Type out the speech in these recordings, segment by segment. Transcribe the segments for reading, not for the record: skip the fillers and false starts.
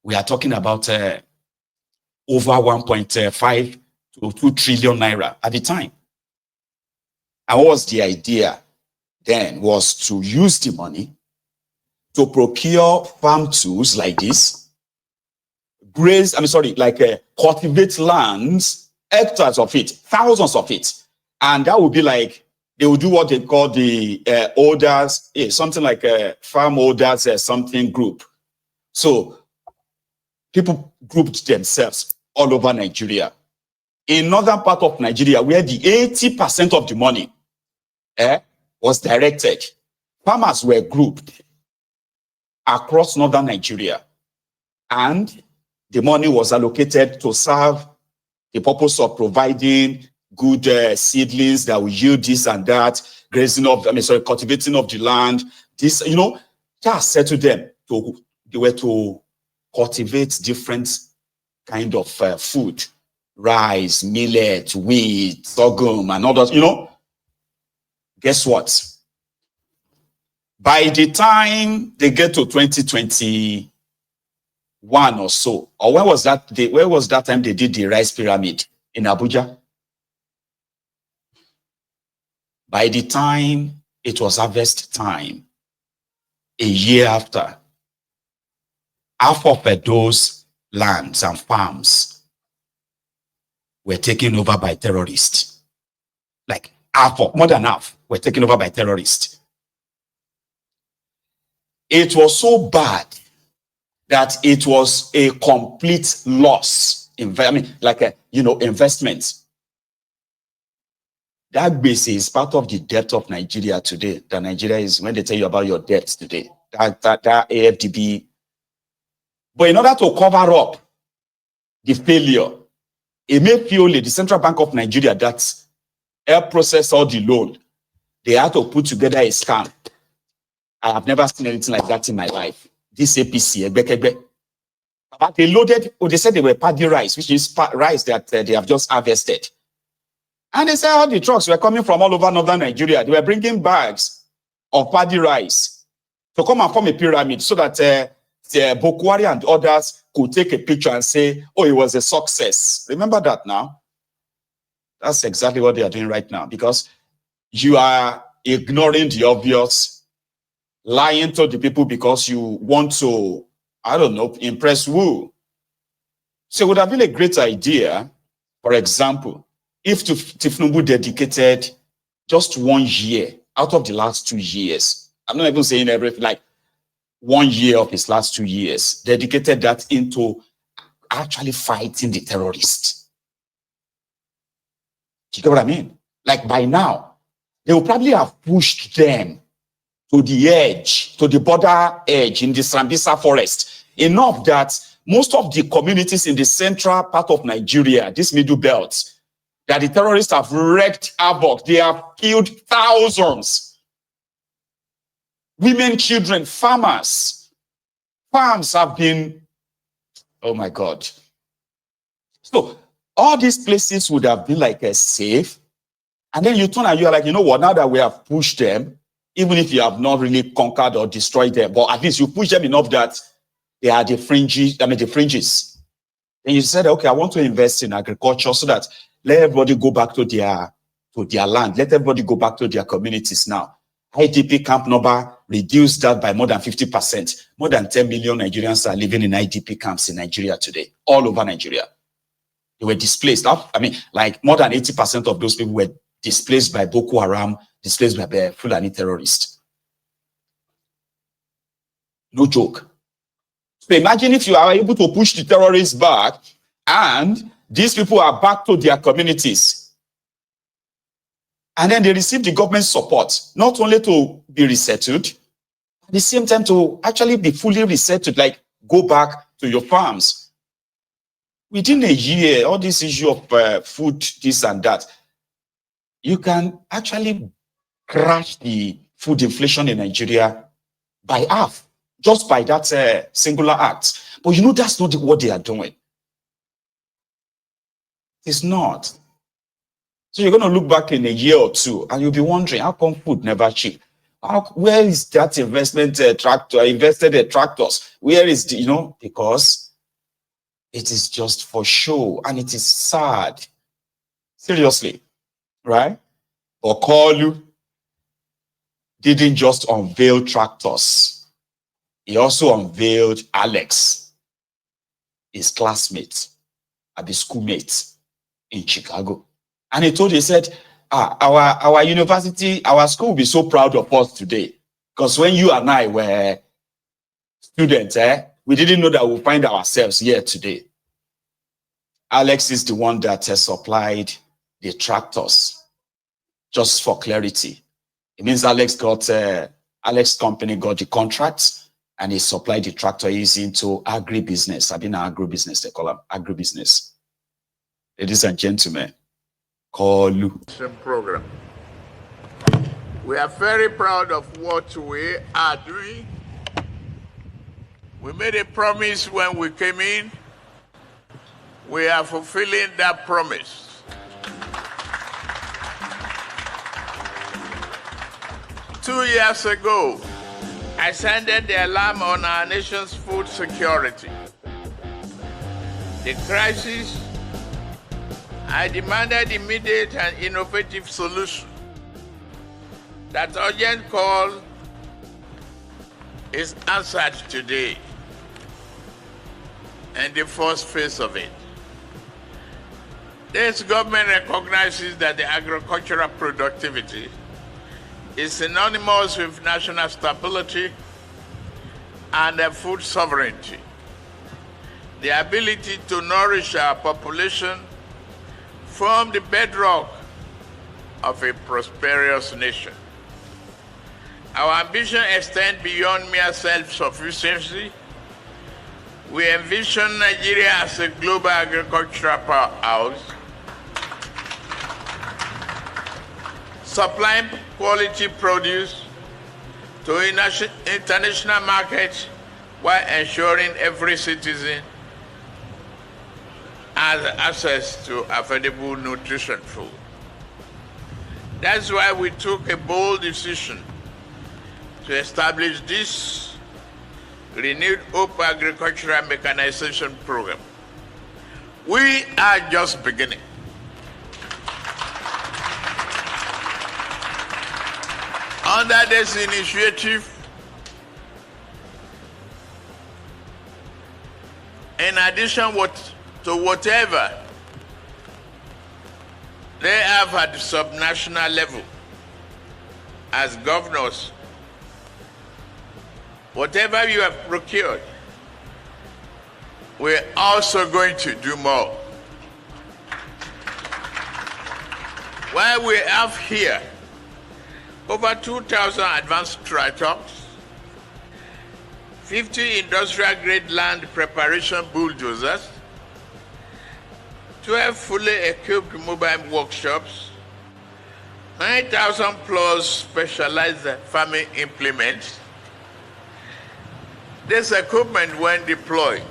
we are talking about over 1.5 to 2 trillion naira at the time. And what was the idea then? Was to use the money to procure farm tools like this, cultivate lands, hectares of it, thousands of it. And that would be like, they would do what they call the holders, something like a farm holders something group. So people grouped themselves all over Nigeria. In northern part of Nigeria, where the 80% of the money was directed, farmers were grouped across northern Nigeria, and the money was allocated to serve the purpose of providing good seedlings that will yield this and that, cultivating of the land. This, just said to them, they were to cultivate different kind of food, rice, millet, wheat, sorghum, and all that. Guess what? By the time they get to 2021 or so, or where was that time they did the rice pyramid in Abuja? By the time it was harvest time, a year after, half of those lands and farms were taken over by terrorists. Like more than half were taken over by terrorists. It was so bad that it was a complete loss. Investment. That base is part of the debt of Nigeria today. That Nigeria is, when they tell you about your debts today, that AFDB. But in order to cover up the failure, the Central Bank of Nigeria, that helped process all the loan, they had to put together a scam. I have never seen anything like that in my life. This APC, but they loaded, they said they were paddy rice, which is rice that they have just harvested. And they said all the trucks were coming from all over northern Nigeria. They were bringing bags of paddy rice to come and form a pyramid so that Bokwari and others could take a picture and say, oh, it was a success. Remember that now? That's exactly what they are doing right now, because you are ignoring the obvious, lying to the people because you want to, impress who? So it would have been a great idea, for example, if Tinubu dedicated just 1 year out of the last 2 years, I'm not even saying everything, like 1 year of his last 2 years, dedicated that into actually fighting the terrorists. You get what I mean? Like by now, they will probably have pushed them to the edge, to the border edge in the Sambisa forest. Enough that most of the communities in the central part of Nigeria, this middle belt, that the terrorists have wreaked havoc. They have killed thousands. Women, children, farmers. Farms have been, oh my God. So all these places would have been like a safe. And then you turn and you're like, you know what, now that we have pushed them, even if you have not really conquered or destroyed them, but at least you push them enough that they are the fringes. And you said, okay, I want to invest in agriculture so that let everybody go back to their land. Let everybody go back to their communities now. IDP camp number reduced that by more than 50%. More than 10 million Nigerians are living in IDP camps in Nigeria today, all over Nigeria. They were displaced. Like more than 80% of those people were displaced by Boko Haram, displaced by the Fulani terrorists. No joke. So imagine if you are able to push the terrorists back and these people are back to their communities. And then they receive the government support, not only to be resettled, at the same time to actually be fully resettled, like go back to your farms. Within a year, all this issue of food, this and that, you can actually crash the food inflation in Nigeria by half, just by that singular act. But that's not what they are doing. It's not. So you're going to look back in a year or two and you'll be wondering, how come food never cheap? Where is that investment invested in tractors? Where is the, because It is just for show, and it is sad. Seriously, right? Okolu didn't just unveil tractors. He also unveiled Alex, his classmate, his schoolmate in Chicago. And he said, our university, our school will be so proud of us today. Because when you and I were students, we didn't know that we'll find ourselves here today. Alex is the one that has supplied the tractors. Just for clarity, it means Alex company got the contract and he supplied the tractor. He's into agribusiness. I've been agribusiness, they call them agribusiness. Ladies and gentlemen, Kolu. Program. We are very proud of what we are doing. We made a promise when we came in. We are fulfilling that promise. Two years ago, I sounded the alarm on our nation's food security. The crisis, I demanded immediate and innovative solution. That urgent call is answered today, and the first phase of it. This government recognizes that the agricultural productivity is synonymous with national stability and food sovereignty. The ability to nourish our population form the bedrock of a prosperous nation. Our ambition extends beyond mere self-sufficiency. We envision Nigeria as a global agricultural powerhouse, supplying quality produce to international markets while ensuring every citizen has access to affordable nutrition food. That's why we took a bold decision to establish this renewed Hope Agricultural Mechanization Program. We are just beginning. Under this initiative, in addition to whatever they have at the subnational level as governors, whatever you have procured, we're also going to do more. While we have here over 2,000 advanced tractors, 50 industrial-grade land preparation bulldozers, 12 fully equipped mobile workshops, 9,000 plus specialized farming implements. This equipment, when deployed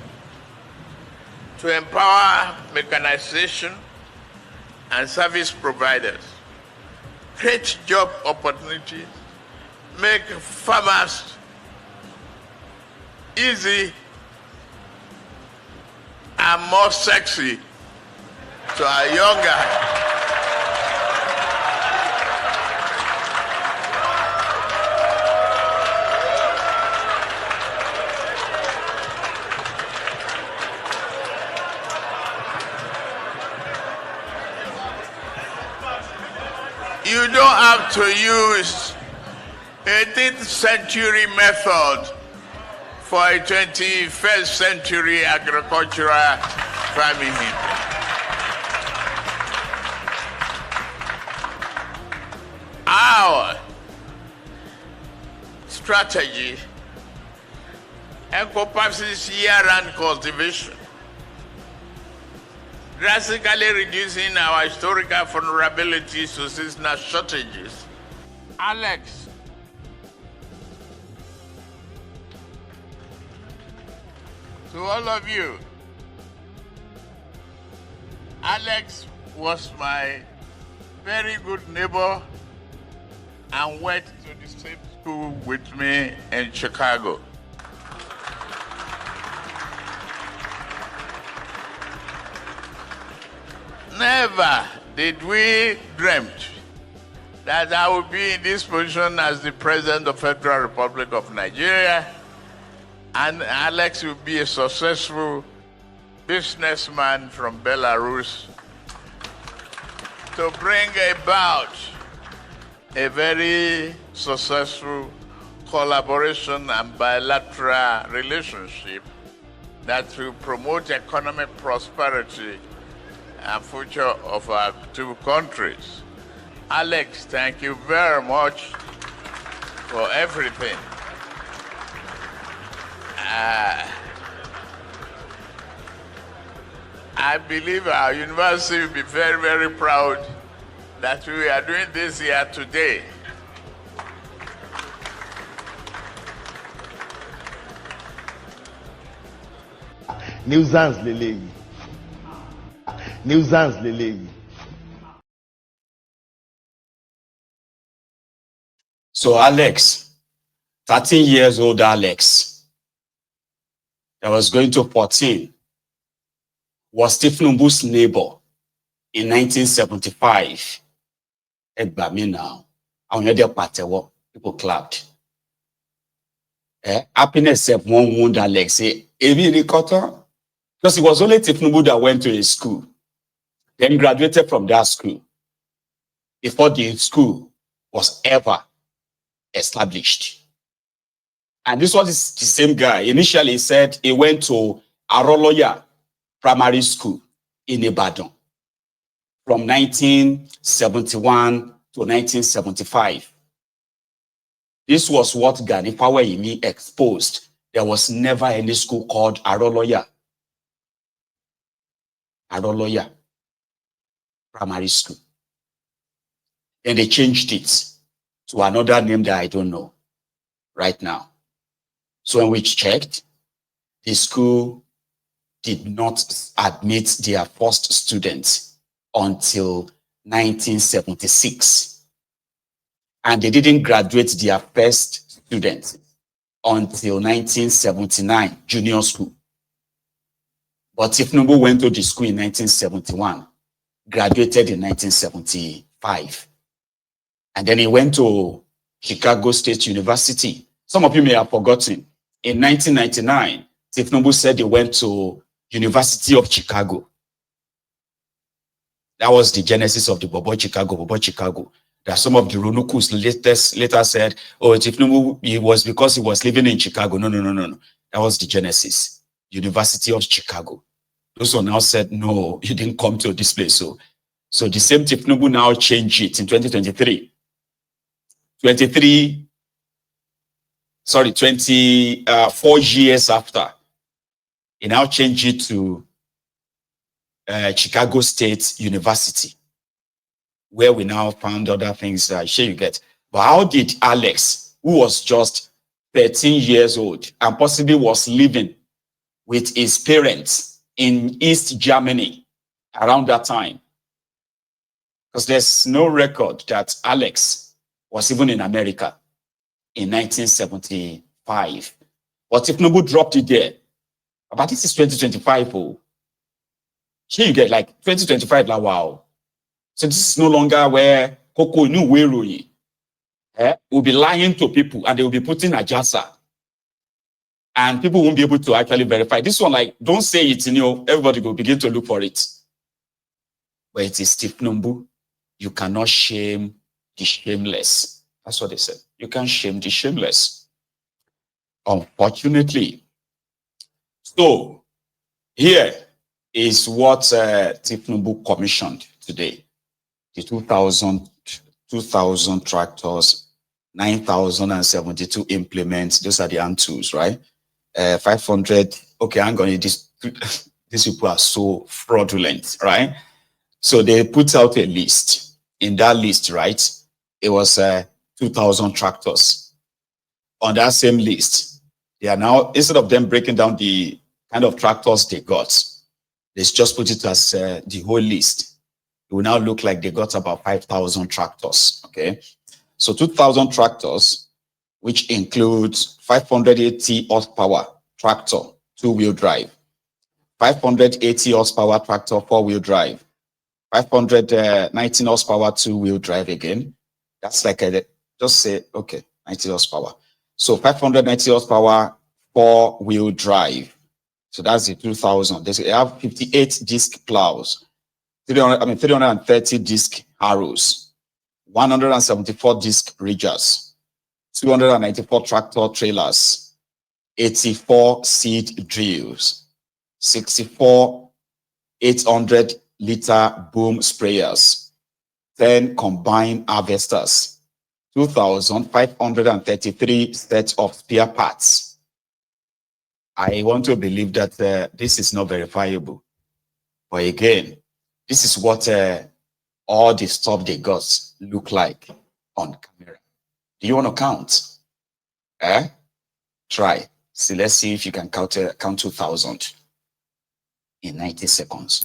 to empower mechanization and service providers, create job opportunities, make farmers easy and more sexy to our younger. You don't have to use 18th century method for a 21st century agricultural farming. Our strategy encompasses year-round cultivation, drastically reducing our historical vulnerabilities to seasonal shortages. Alex, to all of you, Alex was my very good neighbor and went to the same school with me in Chicago. Never did we dreamt that I would be in this position as the President of the Federal Republic of Nigeria, and Alex will be a successful businessman from Belarus to bring about a very successful collaboration and bilateral relationship that will promote economic prosperity and future of our two countries. Alex, thank you very much for everything. I believe our university will be very, very proud that we are doing this here today. Nuisance leleyi. Nuisance leleyi. So Alex, 13 years old Alex, that was going to 14, was Tinubu's neighbor in 1975. Egbami now. People clapped. Happiness of one wound Alex. Because it was only Tinubu that went to a school, then graduated from that school before the school was ever established. And this was the same guy. Initially, he said he went to Aroloya Primary School in Ibadan from 1971 to 1975. This was what Gani Faweyimi exposed. There was never any school called Aroloya Primary School. And they changed it to another name that I don't know right now. So when we checked, the school did not admit their first students until 1976. And they didn't graduate their first students until 1979, junior school. But Tinubu went to the school in 1971, graduated in 1975. And then he went to Chicago State University. Some of you may have forgotten. In 1999, Tinubu said he went to University of Chicago. That was the genesis of the Bobo Chicago. That some of the Runukus later said, oh, Tinubu, it was because he was living in Chicago. No. That was the genesis. University of Chicago. Those one now said, no, you didn't come to this place. So the same Tinubu now changed it in 2023. 24 years after, he now changed it to Chicago State University, where we now found other things sure you get. But how did Alex, who was just 13 years old and possibly was living with his parents in East Germany around that time? Because there's no record that Alex was even in America in 1975. But if Tinubu dropped it there, but this is 2025. Oh, here you get like 2025. Like, wow. So this is no longer where Koko knew where will be lying to people and they will be putting a jasa. And people won't be able to actually verify. This one, like, don't say it, everybody will begin to look for it. But it is Tinubu. You cannot shame the shameless. That's what they said. You can't shame the shameless. Unfortunately. So, here is what Tinubu commissioned today. The 2,000 tractors, 9,072 implements. Those are the hand tools, right? 500. Okay, I'm going to these people are so fraudulent, right? So they put out a list. In that list, right, it was 2,000 tractors. On that same list, they are now, instead of them breaking down the kind of tractors they got, they just put it as the whole list. It will now look like they got about 5,000 tractors, okay? So 2,000 tractors, which includes 580 horsepower tractor, two-wheel drive, 580 horsepower tractor, four-wheel drive, 519 horsepower, two-wheel drive again. That's like just say, okay, 90 horsepower. So 590 horsepower, four-wheel drive. So that's the 2000. They have 58 disc plows, 330 disc harrows, 174 disc ridgers, 294 tractor trailers, 84 seed drills, 64 800-liter boom sprayers, 10 combine harvesters, 2,533 sets of spare parts. I want to believe that this is not verifiable. But again, this is what all the stuff they got look like on camera. Do you want to count? Try. See, let's see if you can count 2,000 in 90 seconds.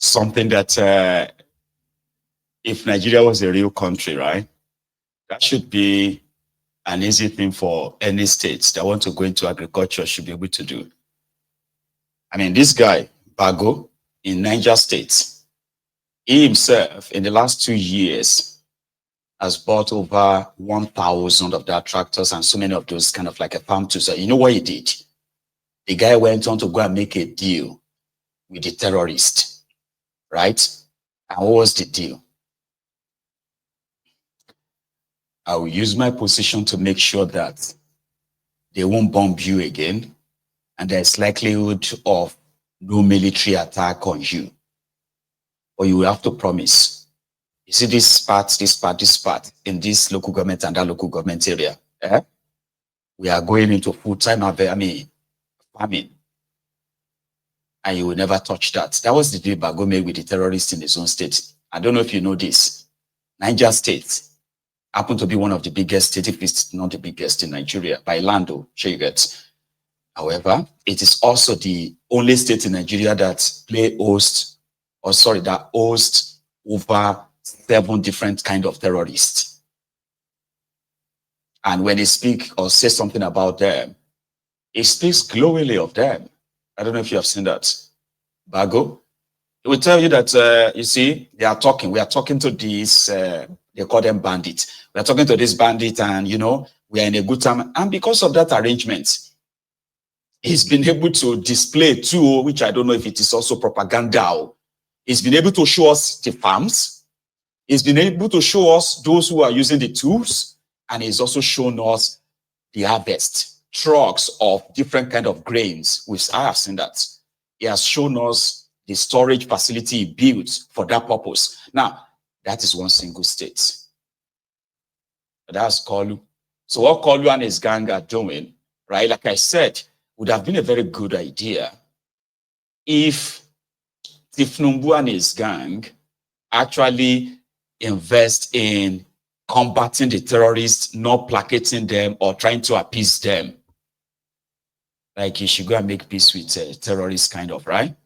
Something that if Nigeria was a real country, right, that should be an easy thing for any states that want to go into agriculture should be able to do. I mean, this guy, Bago, in Niger State, he himself, in the last 2 years, has bought over 1,000 of their tractors and so many of those kind of like a farm tools. You know what he did? The guy went on to go and make a deal with the terrorist, right? And what was the deal? I will use my position to make sure that they won't bomb you again, and there's likelihood of no military attack on you. Or you will have to promise. You see this part in this local government and that local government area. We are going into full-time farming. And you will never touch that. That was the deal Bago made with the terrorists in his own state. I don't know if you know this. Niger State happened to be one of the biggest states, if it's not the biggest in Nigeria, by land, sure you get. However, it is also the only state in Nigeria that hosts over 7 different kind of terrorists. And when they speak or say something about them, it speaks glowingly of them. I don't know if you have seen that. Bago, it will tell you that, you see, we are talking to these, they call them bandits. We are talking to this bandit and, you know, we are in a good time. And because of that arrangement, he's been able to display too, which I don't know if it is also propaganda. He's been able to show us the farms. He's been able to show us those who are using the tools. And he's also shown us the harvest, trucks of different kind of grains, which I have seen that. He has shown us the storage facility he built for that purpose. Now, that is one single state. That's Kolu. So what Kolu and his gang are doing, right? Like I said, would have been a very good idea if Tinubu and his gang actually invest in combating the terrorists, not placating them or trying to appease them. Like you should go and make peace with terrorists, kind of, right?